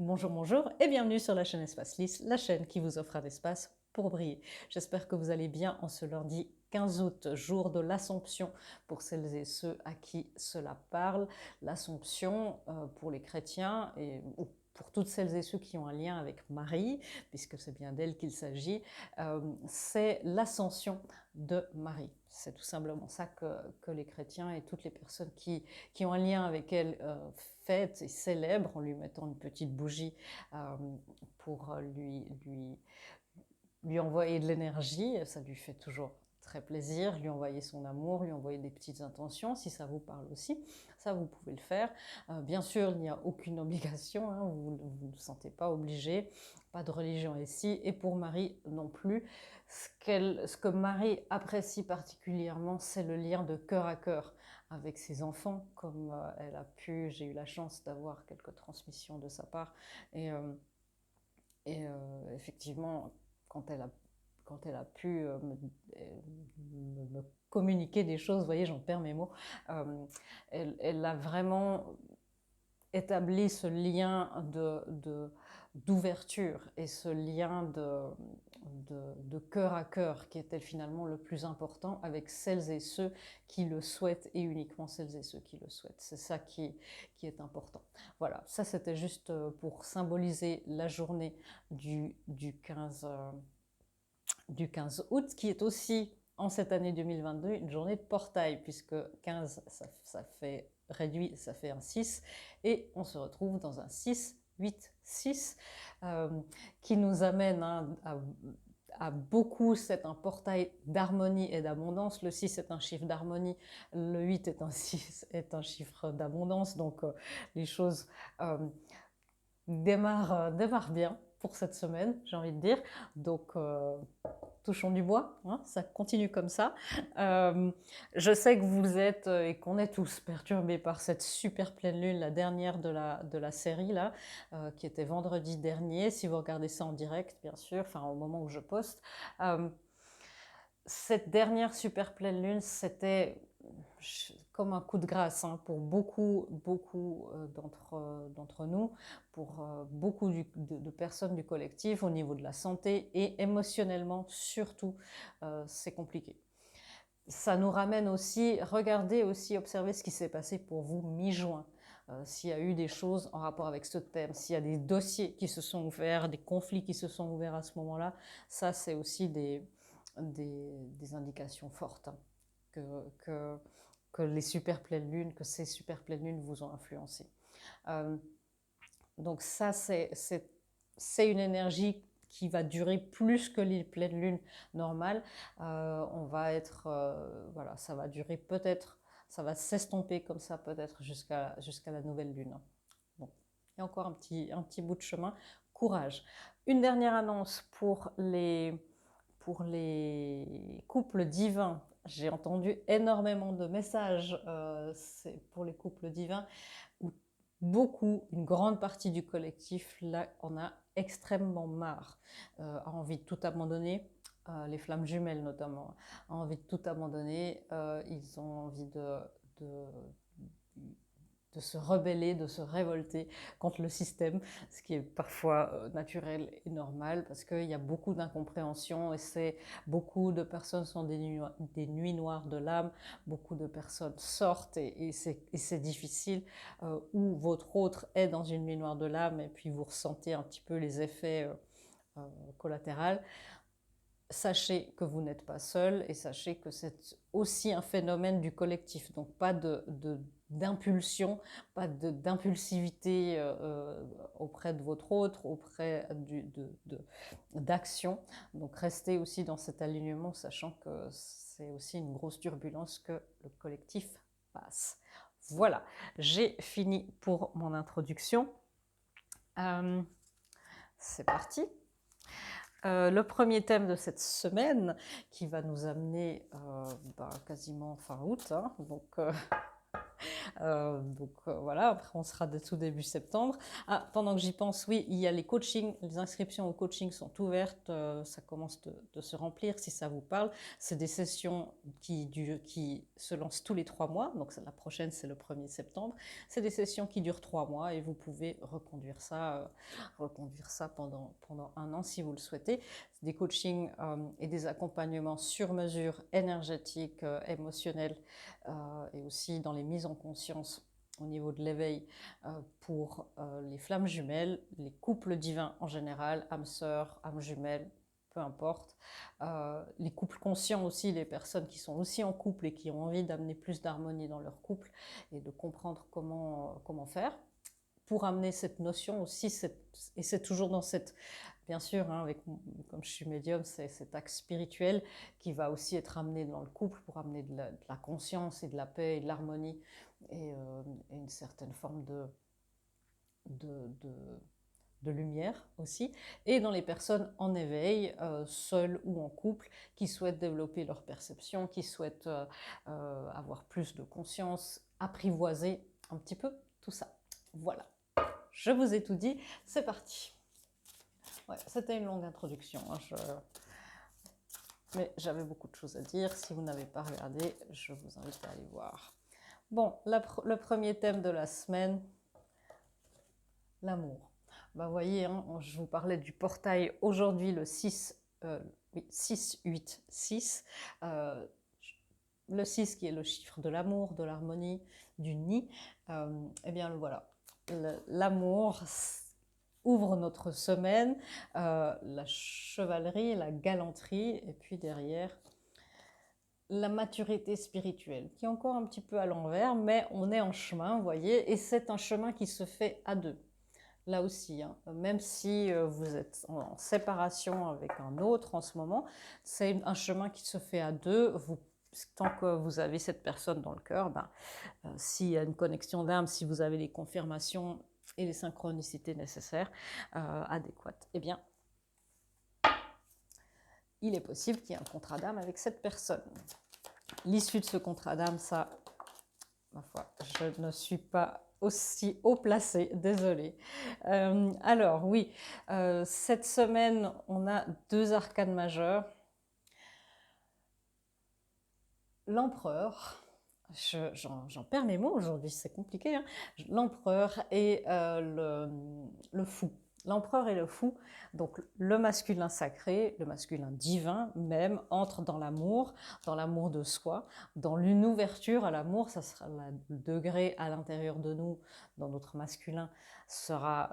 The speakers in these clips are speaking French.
Bonjour, bonjour et bienvenue sur la chaîne Espace Lys, la chaîne qui vous offre un espace pour briller. J'espère que vous allez bien en ce lundi 15 août, jour de l'Assomption pour celles et ceux à qui cela parle. L'Assomption pour les chrétiens ou pour toutes celles et ceux qui ont un lien avec Marie, puisque c'est bien d'elle qu'il s'agit, c'est l'ascension de Marie. C'est tout simplement ça que les chrétiens et toutes les personnes qui ont un lien avec elle fêtent et célèbrent en lui mettant une petite bougie pour lui envoyer de l'énergie. Ça lui fait toujours très plaisir, lui envoyer son amour, lui envoyer des petites intentions, si ça vous parle aussi, ça vous pouvez le faire. Bien sûr, il n'y a aucune obligation, hein, vous ne vous sentez pas obligé, pas de religion ici, et pour Marie non plus. Ce que Marie apprécie particulièrement, c'est le lien de cœur à cœur avec ses enfants, comme elle a pu, j'ai eu la chance d'avoir quelques transmissions de sa part, et, euh, effectivement, quand elle a pu me communiquer des choses, vous voyez, j'en perds mes mots, elle a vraiment établi ce lien d'ouverture et ce lien de cœur à cœur qui était finalement le plus important avec celles et ceux qui le souhaitent et uniquement celles et ceux qui le souhaitent. C'est ça qui est important. Voilà, ça c'était juste pour symboliser la journée du 15 août, qui est aussi, en cette année 2022, une journée de portail, puisque 15, ça fait réduit, ça fait un 6, et on se retrouve dans un 6, 8, 6, qui nous amène à beaucoup, c'est un portail d'harmonie et d'abondance. Le 6 est un chiffre d'harmonie, le 8 est un chiffre d'abondance, donc les choses démarrent bien pour cette semaine, j'ai envie de dire. Donc, touchons du bois, hein, ça continue comme ça. Je sais que vous êtes et qu'on est tous perturbés par cette super pleine lune, la dernière de la série, là, qui était vendredi dernier. Si vous regardez ça en direct, bien sûr, enfin au moment où je poste. Cette dernière super pleine lune, c'était comme un coup de grâce, hein, pour beaucoup d'entre nous, pour beaucoup de personnes du collectif au niveau de la santé et émotionnellement surtout, c'est compliqué. Ça nous ramène aussi, regardez aussi, observez ce qui s'est passé pour vous mi-juin. S'il y a eu des choses en rapport avec ce thème, s'il y a des dossiers qui se sont ouverts, des conflits qui se sont ouverts à ce moment-là, ça c'est aussi des indications fortes, hein, que les super pleines lunes, que ces super pleines lunes vous ont influencé. Donc ça, c'est une énergie qui va durer plus que les pleines lunes normales. On va être, voilà, ça va durer peut-être, ça va s'estomper comme ça peut-être jusqu'à la nouvelle lune. Bon, il y a encore un petit bout de chemin. Courage. Une dernière annonce pour les couples divins. J'ai entendu énormément de messages pour les couples divins où une grande partie du collectif, là, en a extrêmement marre, a envie de tout abandonner, les flammes jumelles notamment, a envie de tout abandonner, ils ont envie de se rebeller, de se révolter contre le système, ce qui est parfois naturel et normal parce qu'il y a beaucoup d'incompréhension et beaucoup de personnes sont des nuits noires de l'âme, beaucoup de personnes sortent et c'est difficile, ou votre autre est dans une nuit noire de l'âme et puis vous ressentez un petit peu les effets collatéraux. Sachez que vous n'êtes pas seul et sachez que c'est aussi un phénomène du collectif, donc pas d'impulsion, pas d'impulsivité auprès de votre autre, auprès d'action. Donc restez aussi dans cet alignement, sachant que c'est aussi une grosse turbulence que le collectif passe. Voilà, j'ai fini pour mon introduction. C'est parti. Le premier thème de cette semaine qui va nous amener quasiment fin août, hein, donc Voilà, après on sera tout début septembre. Ah, pendant que j'y pense, oui, il y a les coachings, les inscriptions au coaching sont ouvertes, ça commence de se remplir si ça vous parle. C'est des sessions qui se lancent tous les 3 mois, donc la prochaine c'est le 1er septembre. C'est des sessions qui durent 3 mois et vous pouvez reconduire ça pendant un an si vous le souhaitez. Des coachings et des accompagnements sur mesure énergétiques, émotionnels, et aussi dans les mises en conscience au niveau de l'éveil pour les flammes jumelles, les couples divins en général, âmes sœurs, âmes jumelles, peu importe. Les couples conscients aussi, les personnes qui sont aussi en couple et qui ont envie d'amener plus d'harmonie dans leur couple et de comprendre comment faire pour amener cette notion aussi, et c'est toujours dans cette, bien sûr, hein, comme je suis médium, c'est cet axe spirituel qui va aussi être amené dans le couple pour amener de la conscience et de la paix et de l'harmonie et une certaine forme de, de, de lumière aussi, et dans les personnes en éveil, seules ou en couple, qui souhaitent développer leur perception, qui souhaitent avoir plus de conscience, apprivoiser un petit peu tout ça. Voilà. Je vous ai tout dit, c'est parti. Ouais, c'était une longue introduction, hein, mais j'avais beaucoup de choses à dire. Si vous n'avez pas regardé, je vous invite à aller voir. Bon, le premier thème de la semaine, l'amour. Bah, vous voyez, hein, je vous parlais du portail aujourd'hui, le 686. Le 6 qui est le chiffre de l'amour, de l'harmonie, du nid. Eh bien, voilà. L'amour ouvre notre semaine, la chevalerie, la galanterie, et puis derrière, la maturité spirituelle, qui est encore un petit peu à l'envers, mais on est en chemin, vous voyez, et c'est un chemin qui se fait à deux. Là aussi, hein, même si vous êtes en séparation avec un autre en ce moment, c'est un chemin qui se fait à deux. Tant que vous avez cette personne dans le cœur, s'il y a une connexion d'âme, si vous avez les confirmations et les synchronicités nécessaires, adéquates, eh bien, il est possible qu'il y ait un contrat d'âme avec cette personne. L'issue de ce contrat d'âme, ça, ma foi, je ne suis pas aussi haut placée, désolée. Alors oui, cette semaine, on a 2 arcanes majeures. L'empereur, j'en perds mes mots aujourd'hui, c'est compliqué, hein. L'empereur et le fou. L'empereur et le fou, donc le masculin sacré, le masculin divin même, entre dans l'amour de soi, dans une ouverture à l'amour. Ça sera le degré à l'intérieur de nous, dans notre masculin, sera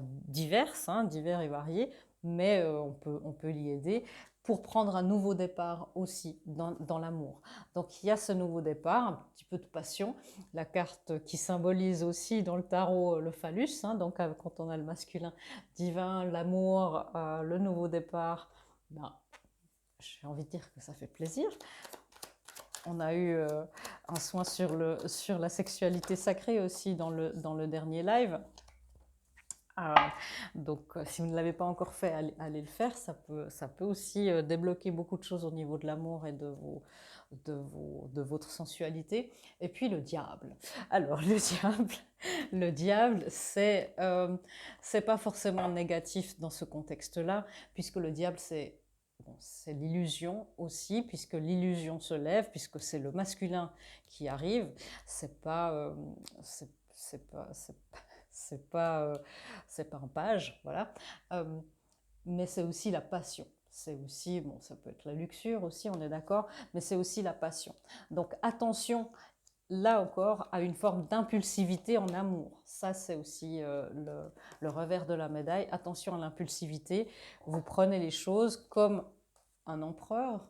divers, hein, divers et varié, mais on peut l'y aider pour prendre un nouveau départ aussi dans l'amour. Donc il y a ce nouveau départ, un petit peu de passion, la carte qui symbolise aussi dans le tarot le phallus, hein, donc quand on a le masculin divin, l'amour, le nouveau départ, j'ai envie de dire que ça fait plaisir. On a eu un soin sur la sexualité sacrée aussi dans le dernier live. Donc si vous ne l'avez pas encore fait, allez le faire. Ça peut aussi débloquer beaucoup de choses au niveau de l'amour et de votre sensualité. Et puis le diable. Alors le diable, c'est pas forcément négatif dans ce contexte-là, puisque le diable c'est l'illusion aussi, puisque l'illusion se lève, puisque c'est le masculin qui arrive. C'est pas un page, voilà. Mais c'est aussi la passion. C'est aussi, ça peut être la luxure aussi, on est d'accord, mais c'est aussi la passion. Donc attention, là encore, à une forme d'impulsivité en amour. Ça, c'est aussi le revers de la médaille. Attention à l'impulsivité. Vous prenez les choses comme un empereur.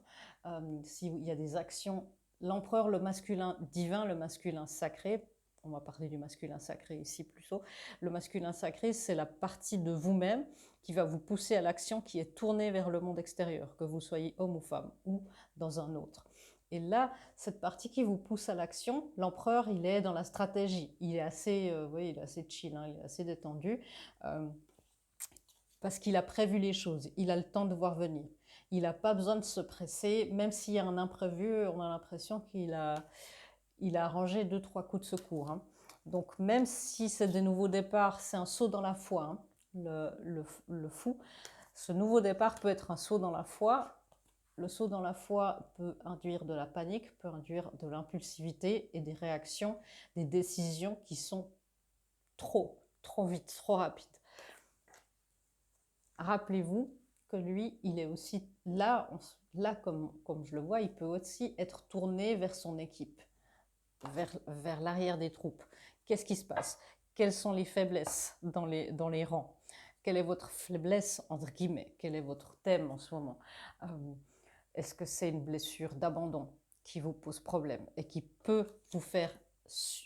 S'il y a des actions, l'empereur, le masculin divin, le masculin sacré, on va parler du masculin sacré ici plus tôt. Le masculin sacré, c'est la partie de vous-même qui va vous pousser à l'action, qui est tournée vers le monde extérieur, que vous soyez homme ou femme, ou dans un autre. Et là, cette partie qui vous pousse à l'action, l'empereur, il est dans la stratégie. Il est assez, il est assez chill, hein, il est assez détendu, parce qu'il a prévu les choses. Il a le temps de voir venir. Il n'a pas besoin de se presser, même s'il y a un imprévu, on a l'impression qu'il a il a arrangé 2-3 coups de secours, hein. Donc même si c'est des nouveaux départs, c'est un saut dans la foi, hein, le fou. Ce nouveau départ peut être un saut dans la foi. Le saut dans la foi peut induire de la panique, peut induire de l'impulsivité et des réactions, des décisions qui sont trop vite, trop rapides. Rappelez-vous que lui, il est aussi là, comme je le vois, il peut aussi être tourné vers son équipe, vers l'arrière des troupes. Qu'est-ce qui se passe? Quelles sont les faiblesses dans les rangs? Quelle est votre faiblesse, entre guillemets? Quel est votre thème en ce moment? Est-ce que c'est une blessure d'abandon qui vous pose problème et qui peut vous faire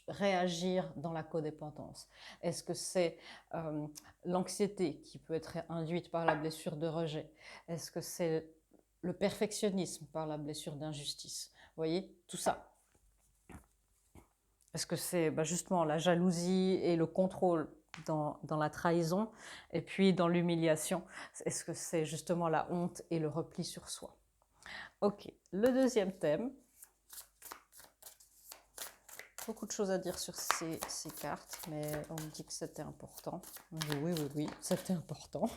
réagir dans la codépendance? Est-ce que c'est l'anxiété qui peut être induite par la blessure de rejet? Est-ce que c'est le perfectionnisme par la blessure d'injustice? Vous voyez, tout ça. Est-ce que c'est justement la jalousie et le contrôle dans la trahison, et puis dans l'humiliation? Est-ce que c'est justement la honte et le repli sur soi? Ok, le deuxième thème. Beaucoup de choses à dire sur ces cartes, mais on me dit que c'était important. Oui, c'était important.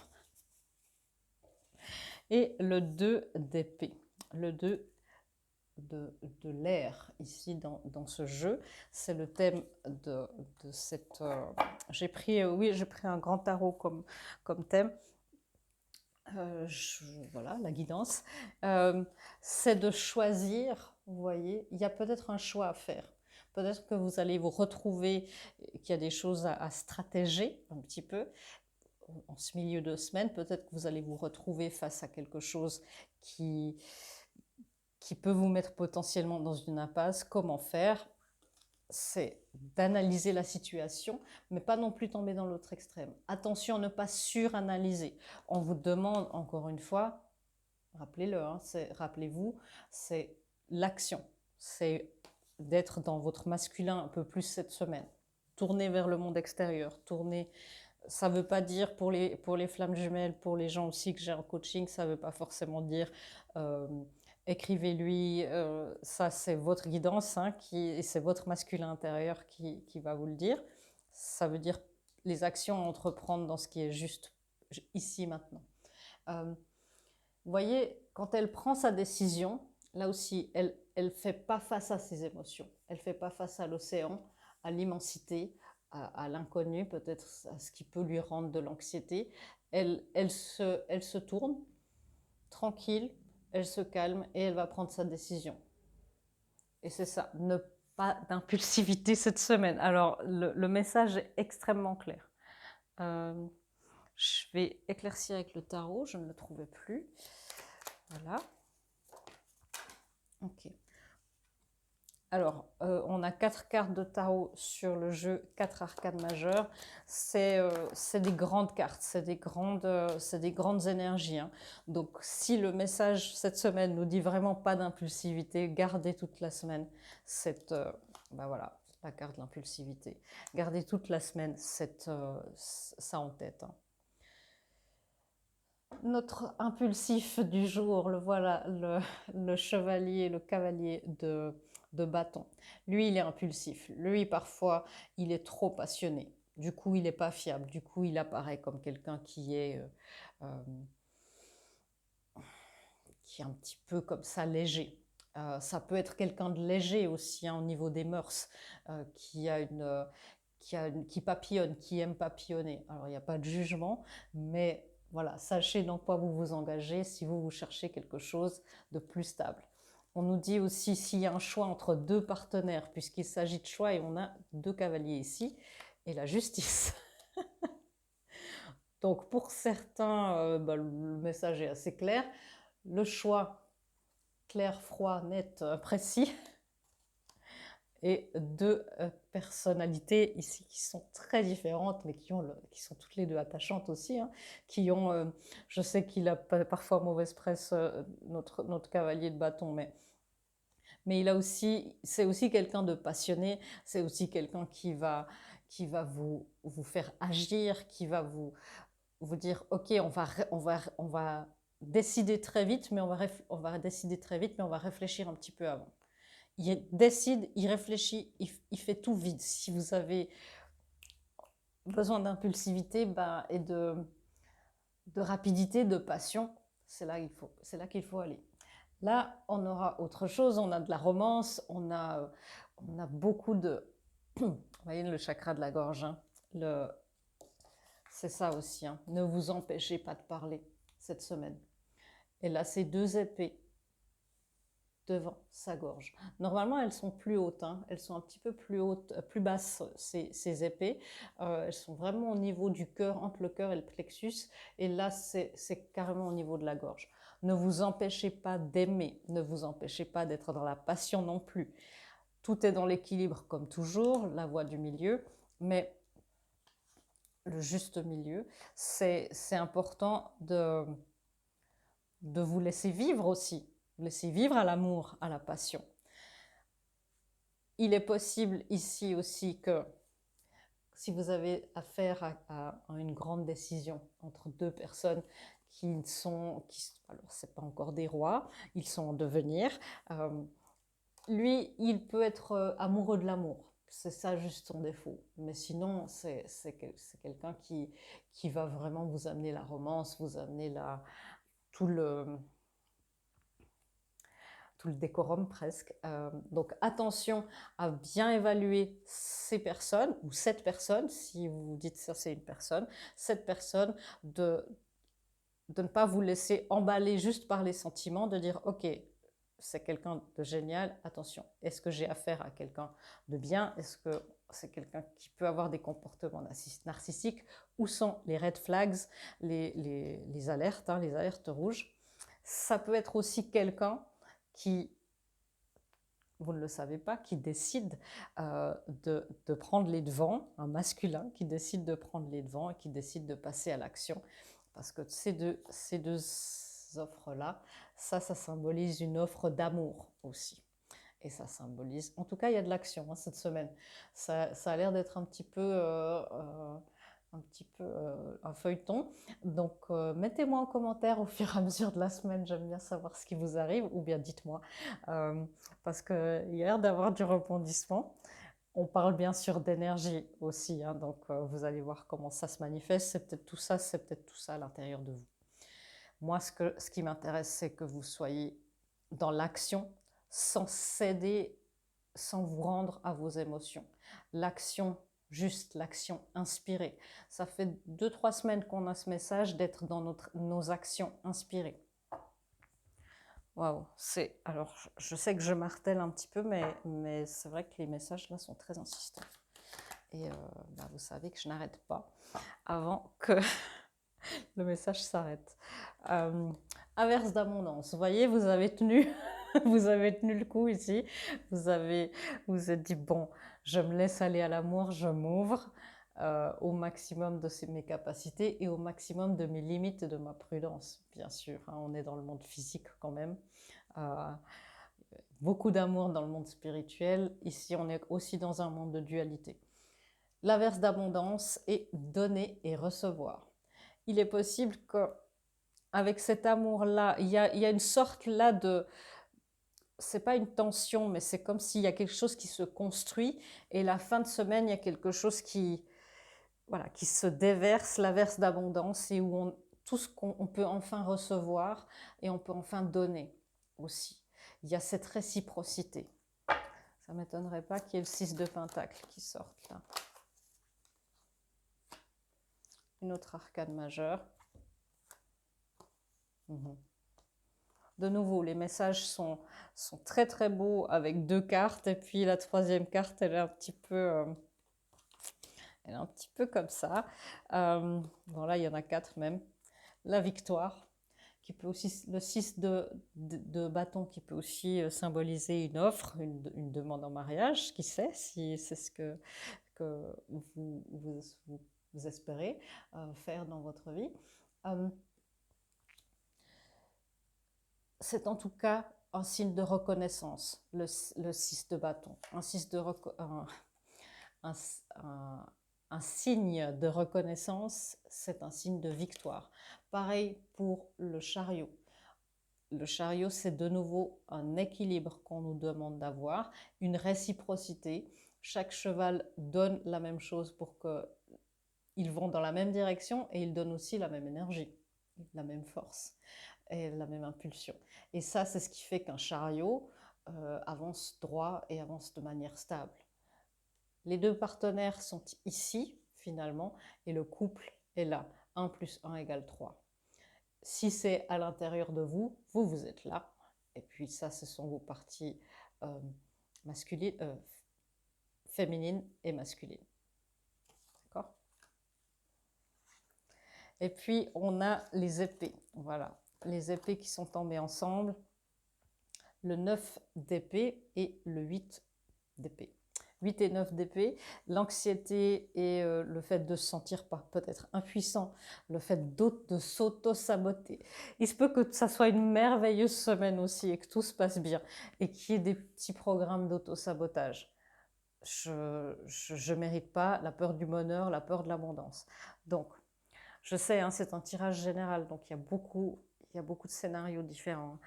Et le 2 d'épée, le 2 de l'air ici dans ce jeu, c'est le thème de cette... j'ai pris un grand tarot comme thème. Voilà, la guidance. C'est de choisir, vous voyez, il y a peut-être un choix à faire. Peut-être que vous allez vous retrouver, qu'il y a des choses à stratéger un petit peu. En ce milieu de semaine, peut-être que vous allez vous retrouver face à quelque chose qui peut vous mettre potentiellement dans une impasse. Comment faire? C'est d'analyser la situation, mais pas non plus tomber dans l'autre extrême. Attention à ne pas suranalyser. On vous demande, encore une fois, rappelez-le, hein, rappelez-vous, c'est l'action. C'est d'être dans votre masculin un peu plus cette semaine. Tournez vers le monde extérieur. Ça ne veut pas dire pour les flammes jumelles, pour les gens aussi que j'ai en coaching, ça ne veut pas forcément dire écrivez-lui, ça c'est votre guidance, hein, et c'est votre masculin intérieur qui va vous le dire. Ça veut dire les actions à entreprendre dans ce qui est juste ici, maintenant. Vous voyez, quand elle prend sa décision, là aussi, elle ne fait pas face à ses émotions. Elle ne fait pas face à l'océan, à l'immensité, à l'inconnu, peut-être à ce qui peut lui rendre de l'anxiété. Elle se tourne, tranquille, elle se calme et elle va prendre sa décision. Et c'est ça, ne pas d'impulsivité cette semaine. Alors, le message est extrêmement clair. Je vais éclaircir avec le tarot, je ne le trouvais plus. Voilà. Ok. Alors, on a 4 cartes de tarot sur le jeu, 4 arcanes majeures. C'est des grandes cartes, c'est des grandes énergies, hein. Donc, si le message cette semaine nous dit vraiment pas d'impulsivité, gardez toute la semaine voilà, la carte de l'impulsivité. Gardez toute la semaine ça en tête, hein. Notre impulsif du jour, le voilà, le chevalier, le cavalier de bâton. Lui, il est impulsif. Lui, parfois, il est trop passionné. Du coup, il n'est pas fiable. Du coup, il apparaît comme quelqu'un qui est un petit peu comme ça, léger. Ça peut être quelqu'un de léger aussi, hein, au niveau des mœurs, qui papillonne, qui aime papillonner. Alors, il n'y a pas de jugement, mais voilà, sachez dans quoi vous vous engagez si vous cherchez quelque chose de plus stable. On nous dit aussi s'il y a un choix entre 2 partenaires, puisqu'il s'agit de choix, et on a 2 cavaliers ici, et la justice. Donc pour certains, le message est assez clair. Le choix clair, froid, net, précis. Et 2 personnalités ici qui sont très différentes, mais qui sont toutes les 2 attachantes aussi, hein, je sais qu'il a parfois mauvaise presse, notre cavalier de bâton, mais c'est aussi quelqu'un de passionné, c'est aussi quelqu'un qui va vous faire agir, qui va vous dire ok, on va décider très vite, mais on va décider très vite, mais on va réfléchir un petit peu avant. Il décide, il réfléchit, il fait tout vite. Si vous avez besoin d'impulsivité et de rapidité, de passion, c'est là qu'il faut aller. Là, on aura autre chose, on a de la romance, on a beaucoup de... Vous voyez le chakra de la gorge, hein, c'est ça aussi, hein. Ne vous empêchez pas de parler cette semaine. Et là, c'est 2 épées devant sa gorge. Normalement, elles sont plus hautes, hein. Elles sont un petit peu plus hautes, plus basses, ces épées. Elles sont vraiment au niveau du cœur, entre le cœur et le plexus. Et là, c'est carrément au niveau de la gorge. Ne vous empêchez pas d'aimer, ne vous empêchez pas d'être dans la passion non plus. Tout est dans l'équilibre comme toujours, la voie du milieu, mais le juste milieu, c'est important de vous laisser vivre aussi, laisser vivre à l'amour, à la passion. Il est possible ici aussi que si vous avez affaire à une grande décision entre 2 personnes alors c'est pas encore des rois, ils sont en devenir, lui, il peut être amoureux de l'amour. C'est ça juste son défaut. Mais sinon, c'est quelqu'un qui va vraiment vous amener la romance, vous amener tout le décorum presque. Donc attention à bien évaluer ces personnes, ou cette personne, si vous vous dites ça c'est une personne, cette personne, de ne pas vous laisser emballer juste par les sentiments, de dire ok, c'est quelqu'un de génial, attention, est-ce que j'ai affaire à quelqu'un de bien, est-ce que c'est quelqu'un qui peut avoir des comportements narcissiques, où sont les red flags, les alertes, hein, les alertes rouges. Ça peut être aussi quelqu'un qui, vous ne le savez pas, qui décide de prendre les devants, un masculin qui décide de prendre les devants et qui décide de passer à l'action. Parce que ces deux offres-là, ça symbolise une offre d'amour aussi. Et ça symbolise, en tout cas, il y a de l'action hein, cette semaine. Ça a l'air d'être un petit peu un feuilleton. Donc, mettez-moi en commentaire au fur et à mesure de la semaine. J'aime bien savoir ce qui vous arrive, ou bien dites-moi, parce qu'il y a l'air d'avoir du rebondissement. On parle bien sûr d'énergie aussi, hein, donc vous allez voir comment ça se manifeste. C'est peut-être tout ça à l'intérieur de vous. Moi, ce qui m'intéresse, c'est que vous soyez dans l'action, sans céder, sans vous rendre à vos émotions. L'action, juste l'action inspirée. Ça fait 2-3 semaines qu'on a ce message d'être dans nos actions inspirées. Waouh, alors je sais que je martèle un petit peu, mais c'est vrai que les messages là sont très insistants. Et vous savez que je n'arrête pas avant que le message s'arrête. Averse d'abondance. Vous voyez, vous avez tenu, vous avez tenu le coup ici. Vous êtes dit bon, je me laisse aller à l'amour, je m'ouvre au maximum de mes capacités et au maximum de mes limites et de ma prudence, bien sûr. Hein, on est dans le monde physique quand même. Beaucoup d'amour dans le monde spirituel. Ici, on est aussi dans un monde de dualité. L'averse d'abondance est donner et recevoir. Il est possible qu'avec cet amour-là, il y a une sorte là de... C'est pas une tension, mais c'est comme s'il y a quelque chose qui se construit et la fin de semaine, il y a quelque chose qui se déverse, l'averse d'abondance, et où tout ce qu'on peut enfin recevoir et on peut enfin donner aussi. Il y a cette réciprocité. Ça ne m'étonnerait pas qu'il y ait le 6 de Pentacle qui sorte là. Une autre arcane majeure. De nouveau, les messages sont très très beaux avec 2 cartes, et puis la 3e carte, elle est un petit peu comme ça. Bon là, il y en a 4 même. La victoire, qui peut aussi, le 6 de bâton, qui peut aussi symboliser une offre, une demande en mariage, qui sait si c'est ce que vous espérez faire dans votre vie. C'est en tout cas un signe de reconnaissance, le 6 de bâton. Un signe de reconnaissance, c'est un signe de victoire. Pareil pour le chariot. le chariot, c'est de nouveau un équilibre qu'on nous demande d'avoir, une réciprocité. Chaque cheval donne la même chose pour qu'ils vont dans la même direction et ils donnent aussi la même énergie, la même force et la même impulsion. Et ça, c'est ce qui fait qu'un chariot avance droit et avance de manière stable. Les deux partenaires sont ici, finalement, et le couple est là. 1 plus 1 égale 3. Si c'est à l'intérieur de vous, vous êtes là. Et puis ça, ce sont vos parties masculines, féminines et masculines. D'accord? Et puis, on a les épées. Voilà, les épées qui sont tombées ensemble. Le 9 d'épée et le 8 d'épée. 8 et 9 d'épée, l'anxiété et le fait de se sentir peut-être impuissant, le fait de s'auto-saboter. Il se peut que ça soit une merveilleuse semaine aussi et que tout se passe bien et qu'il y ait des petits programmes d'auto-sabotage. Je mérite pas la peur du bonheur, la peur de l'abondance. Donc, je sais, hein, c'est un tirage général, donc il y a beaucoup de scénarios différents.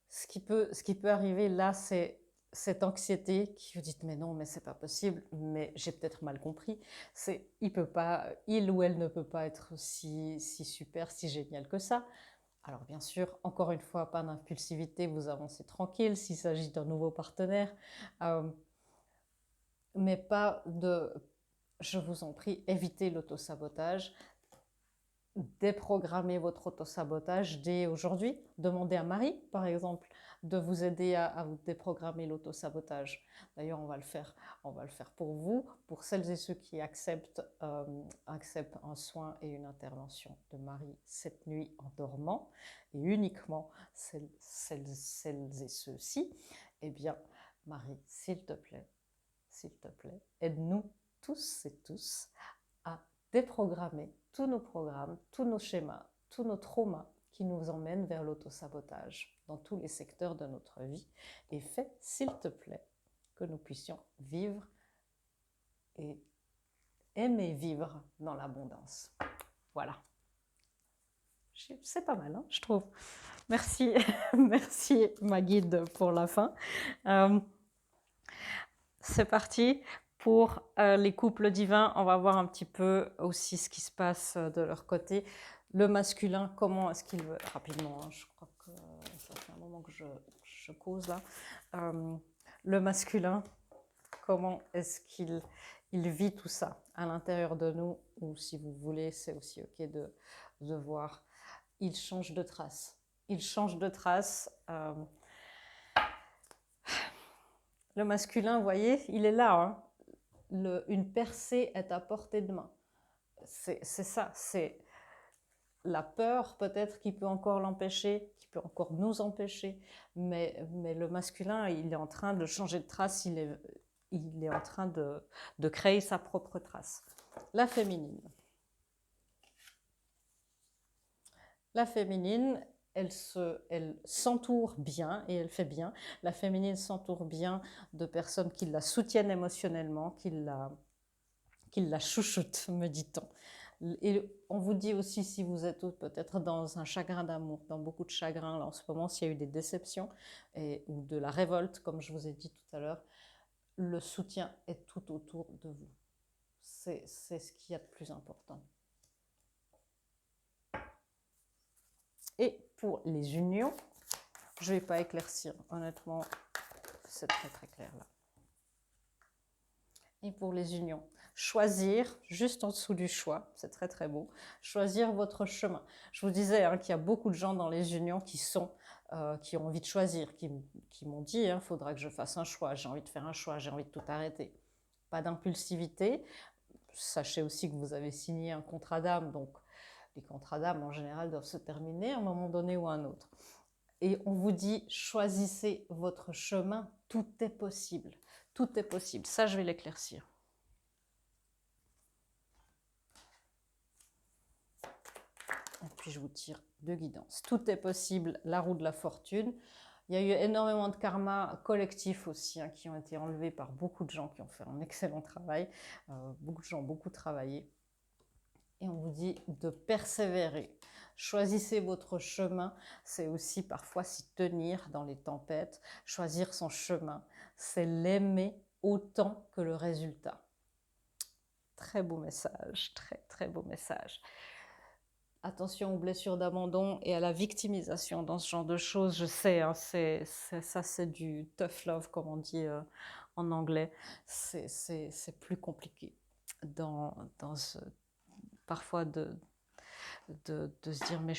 Ce qui peut arriver là, c'est cette anxiété qui vous dites mais non, mais c'est pas possible, mais j'ai peut-être mal compris. Il ou elle ne peut pas être si super, si génial que ça. Alors bien sûr, encore une fois, pas d'impulsivité, vous avancez tranquille s'il s'agit d'un nouveau partenaire, mais pas de, je vous en prie, évitez l'autosabotage. Déprogrammez votre autosabotage dès aujourd'hui. Demandez à Marie, par exemple, de vous aider à vous déprogrammer l'autosabotage. D'ailleurs, on va le faire pour vous, pour celles et ceux qui acceptent un soin et une intervention de Marie cette nuit en dormant, et uniquement celles et ceux-ci. Eh bien, Marie, s'il te plaît, aide-nous tous et tous à déprogrammer tous nos programmes, tous nos schémas, tous nos traumas qui nous emmènent vers l'autosabotage dans tous les secteurs de notre vie. Et fais, s'il te plaît, que nous puissions vivre et aimer vivre dans l'abondance. Voilà. C'est pas mal, hein, je trouve. Merci, merci ma guide pour la fin. C'est parti. Pour les couples divins, on va voir un petit peu aussi ce qui se passe de leur côté. Le masculin, comment est-ce qu'il veut... Rapidement, hein, je crois que ça fait un moment que je cause là. Le masculin, comment est-ce qu'il vit tout ça à l'intérieur de nous, ou si vous voulez, c'est aussi ok de voir. Il change de trace. Il change de trace. Le masculin, vous voyez, il est là, hein. Une percée est à portée de main. C'est ça, c'est la peur peut-être qui peut encore l'empêcher, qui peut encore nous empêcher, mais le masculin, il est en train de changer de trace, il est en train de créer sa propre trace. La féminine. La féminine, elle s'entoure bien et elle fait bien. La féminine s'entoure bien de personnes qui la soutiennent émotionnellement, qui la chouchoutent, me dit-on. Et on vous dit aussi, si vous êtes peut-être dans un chagrin d'amour, dans beaucoup de chagrin là, en ce moment, s'il y a eu des déceptions ou de la révolte, comme je vous ai dit tout à l'heure, le soutien est tout autour de vous. C'est ce qu'il y a de plus important. Et pour les unions, je ne vais pas éclaircir, honnêtement, c'est très très clair là. Et pour les unions, choisir, juste en dessous du choix, c'est très très beau, choisir votre chemin. Je vous disais hein, qu'il y a beaucoup de gens dans les unions qui ont envie de choisir, qui m'ont dit, il faudra que je fasse un choix, j'ai envie de faire un choix, j'ai envie de tout arrêter. Pas d'impulsivité. Sachez aussi que vous avez signé un contrat d'âme, donc les contrats d'âme en général doivent se terminer à un moment donné ou à un autre. Et on vous dit, choisissez votre chemin, tout est possible. Tout est possible. Ça, je vais l'éclaircir. Et puis, je vous tire de guidance. Tout est possible, la roue de la fortune. Il y a eu énormément de karma collectif aussi, qui ont été enlevés par beaucoup de gens qui ont fait un excellent travail. Beaucoup de gens ont beaucoup travaillé. Et on vous dit de persévérer. Choisissez votre chemin, c'est aussi parfois s'y tenir dans les tempêtes. Choisir son chemin, c'est l'aimer autant que le résultat. Très beau message, très très beau message. Attention aux blessures d'abandon et à la victimisation dans ce genre de choses. Je sais, hein, ça c'est du tough love comme on dit en anglais. C'est plus compliqué parfois de se dire mais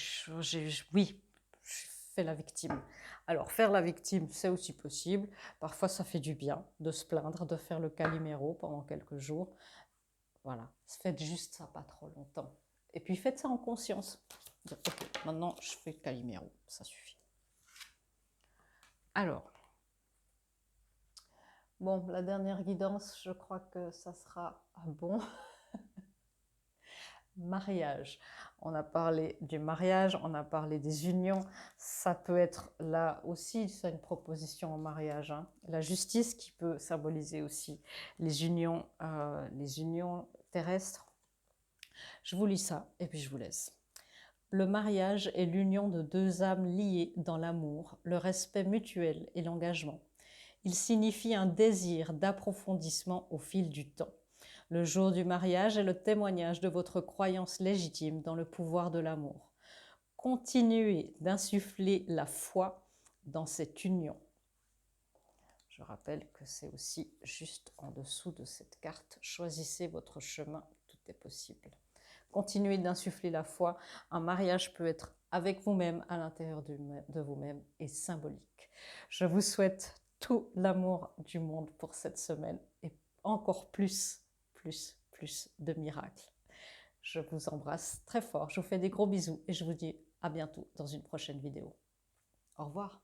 oui, je fais la victime. Alors faire la victime, c'est aussi possible. Parfois ça fait du bien de se plaindre, de faire le Calimero pendant quelques jours. Voilà, faites juste ça pas trop longtemps. Et puis faites ça en conscience. Dire, ok, maintenant je fais Calimero, ça suffit. Alors, bon, la dernière guidance, je crois que ça sera bon. Mariage. On a parlé du mariage, on a parlé des unions. Ça peut être là aussi, c'est une proposition en mariage. Hein. La justice qui peut symboliser aussi les unions terrestres. Je vous lis ça et puis je vous laisse. Le mariage est l'union de deux âmes liées dans l'amour, le respect mutuel et l'engagement. Il signifie un désir d'approfondissement au fil du temps. Le jour du mariage est le témoignage de votre croyance légitime dans le pouvoir de l'amour. Continuez d'insuffler la foi dans cette union. Je rappelle que c'est aussi juste en dessous de cette carte. Choisissez votre chemin, tout est possible. Continuez d'insuffler la foi. Un mariage peut être avec vous-même, à l'intérieur de vous-même et symbolique. Je vous souhaite tout l'amour du monde pour cette semaine et encore plus de miracles. Je vous embrasse très fort, je vous fais des gros bisous et je vous dis à bientôt dans une prochaine vidéo. Au revoir.